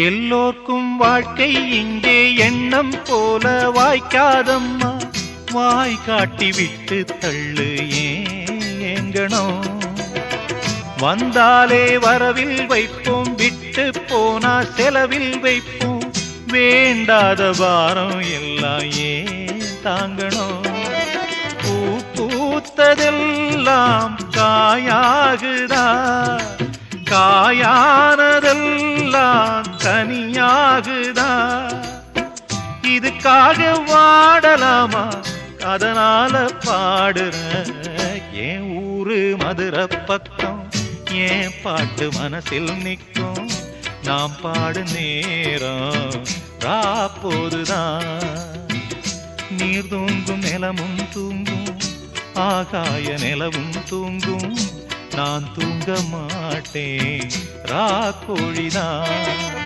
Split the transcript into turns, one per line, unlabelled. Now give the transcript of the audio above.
எல்லோர்க்கும் வாழ்க்கை இங்கே எண்ணம் போல வாய்க்காதம்மா. வாய் காட்டி விட்டு தள்ளு ஏங்கணும். வந்தாலே வரவில் வைப்போம், விட்டு போனா செலவில் வைப்போம். வேண்டாத பாரம் எல்லாம் ஏன் தாங்கணும். பூ பூத்ததெல்லாம் காயாகுதா, காயானதெல்லாம் கனியாகுதா. இதுக்காக வாடலாமா, அதனால பாடுற. என் ஊரு மதுரை பக்கம், என் பாட்டு மனசில் நிற்கும். நாம் பாடு நேரம் ராப்போதுதான். நீர் தூங்கும் நிலமும் தூங்கும், ஆகாய நிலவும் தூங்கும். நான் தூங்க மாட்டேன் ராக்கோழிதான்.